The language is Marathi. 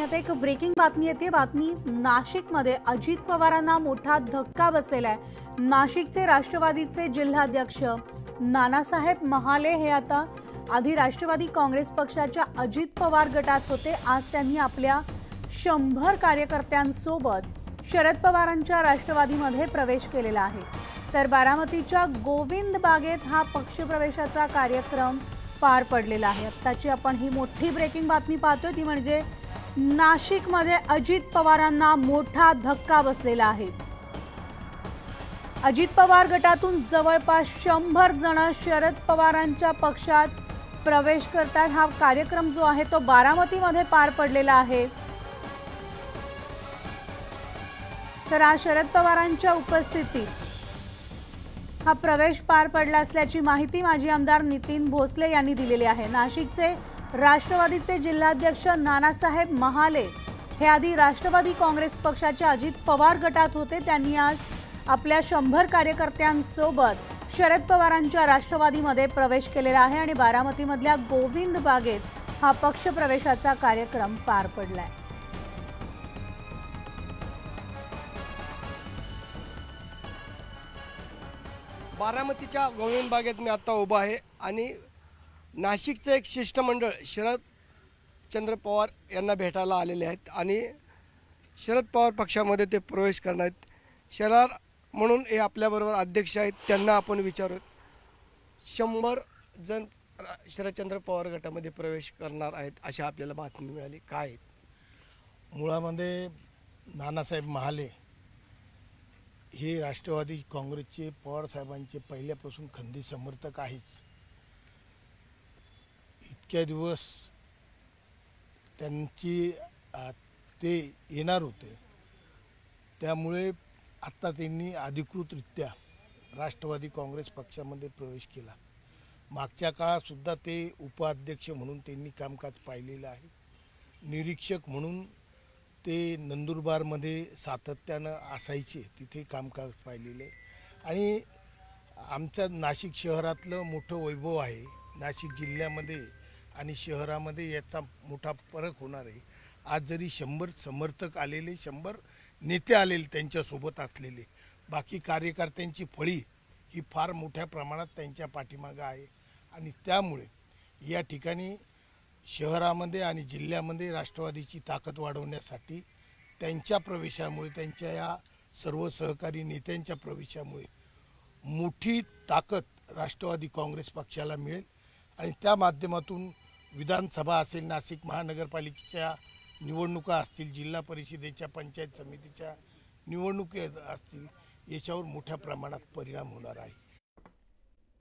आता एक ब्रेकिंग बातमी येते। बातमी नाशिकमध्ये अजित पवारांना मोठा धक्का बसलेला आहे। नाशिकचे राष्ट्रवादीचे जिल्हाध्यक्ष नानासाहेब महाले हे आता आधी राष्ट्रवादी काँग्रेस पक्षाच्या अजित पवार गटात होते। आज त्यांनी आपल्या 100 कार्यकर्त्यांसोबत शरद पवारांच्या राष्ट्रवादीमध्ये प्रवेश केलेला आहे। तर बारामतीच्या गोविंद बागेत हा पक्षप्रवेशाचा कार्यक्रम पार पडलेला आहे। आताची आपण ही मोठी ब्रेकिंग बातमी पाहतोय ती म्हणजे नाशिकमध्ये अजित पवारांना मोठा धक्का बसलेला आहे। अजित पवार गटातून जवळपास 100 जण शरद पवारांच्या पक्षात प्रवेश करतात। हा कार्यक्रम जो आहे तो बारामतीमध्ये पार पडलेला आहे। तर आज शरद पवारांच्या उपस्थितीत हा प्रवेश पार पडला असल्याची माहिती माजी आमदार नितीन भोसले यांनी दिलेली आहे। नाशिकचे राष्ट्रवादीचे जिल्हाध्यक्ष नानासाहेब महाले हे आधी राष्ट्रवादी काँग्रेस पक्षाच्या अजित पवार गटात होते। त्यांनी आज आपल्या 100 कार्यकर्त्यांसोबत शरद पवारांच्या राष्ट्रवादीमध्ये प्रवेश केलेला आहे आणि बारामतीमधल्या गोविंद बागेत हा पक्षप्रवेशाचा कार्यक्रम पार पडलाय। बारामतीच्या गोविंद बागेत मी आता उभा आहे आणि नाशिकचे एक शिष्टमंडळ शरदचंद्र पवार यांना भेटायला आलेले आहेत आणि शरद पवार पक्षामध्ये ते प्रवेश करणार आहेत। शरद म्हणून हे आपल्याबरोबर अध्यक्ष आहेत, त्यांना आपण विचारूत 100 जण शरदचंद्र पवार गटामध्ये प्रवेश करणार आहेत अशा आपल्याला बातमी मिळाली, काय आहे? मुळामध्ये नानासाहेब महाले हे राष्ट्रवादी काँग्रेसचे पवार साहेबांचे पहिल्यापासून खंदी समर्थक आहेच। इतक्या दिवस त्यांची ते येणार होते, त्यामुळे आता त्यांनी अधिकृतरित्या राष्ट्रवादी काँग्रेस पक्षामध्ये प्रवेश केला। मागच्या काळात सुद्धा ते उपाध्यक्ष म्हणून त्यांनी कामकाज पाहिलेलं आहे। निरीक्षक म्हणून ते नंदुरबारमध्ये सातत्यानं असायचे, तिथे कामकाज पाहिलेले आणि आमच्या नाशिक शहरातलं मोठं वैभव आहे। नाशिक जिल्ह्यामध्ये आणि शहरामध्ये याचा मोठा फरक होणार आहे। आज जरी 100 समर्थक आलेले, 100 नेते आलेले त्यांच्यासोबत असलेले, बाकी कार्यकर्त्यांची फळी ही फार मोठ्या प्रमाणात त्यांच्या पाठीमागं आहे आणि त्यामुळे या ठिकाणी शहरामध्ये आणि जिल्ह्यामध्ये राष्ट्रवादीची ताकद वाढवण्यासाठी त्यांच्या प्रवेशामुळे, त्यांच्या या सर्व सहकारी नेत्यांच्या प्रवेशामुळे मोठी ताकद राष्ट्रवादी काँग्रेस पक्षाला मिळेल आणि त्या माध्यमातून विधानसभा असेल, नाशिक महानगरपालिकेच्या निवडणुका असतील, जिल्हा परिषदेच्या पंचायत समितीच्या निवडणुका असतील, याच्यावर मोठ्या प्रमाणात परिणाम होणार आहे।